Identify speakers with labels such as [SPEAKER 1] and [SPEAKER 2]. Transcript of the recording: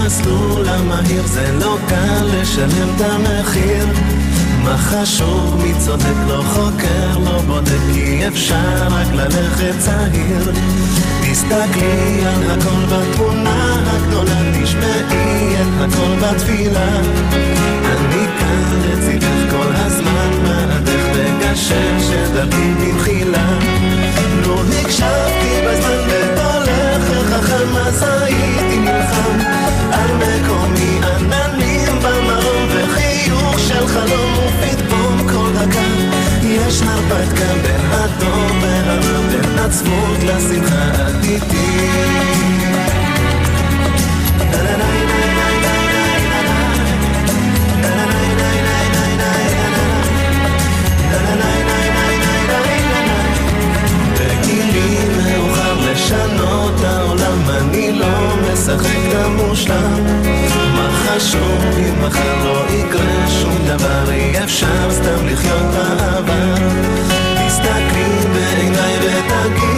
[SPEAKER 1] המסלול המהיר, זה לא קל לשלם את המחיר. מה חשוב, מי צודק, לא חוקר, לא בודק, כי אפשר רק ללכת צעיר. תסתכלי על הכל בתמונה הגדולה, תשמעי את הכל בתפילה. אני כאן לצידך כל הזמן, בעדך בגשר שדרכי במחילה. לא הקשבתי בזמן בתולך, חכם אז הייתי נלחם על מקומי, עננים במרום וחיוך של חלום ופתאום כל דקה יש הרפתקה בין הדור והרב, בין עצמות לשמחה עתידי. בגילי מאוחר לשנות העולם, אני לא משחק למושלם. מה חשוב אם מחר לא יקרה שום דבר, אי אפשר סתם לחיות בעבר. תסתכלי בעיניי ותגיד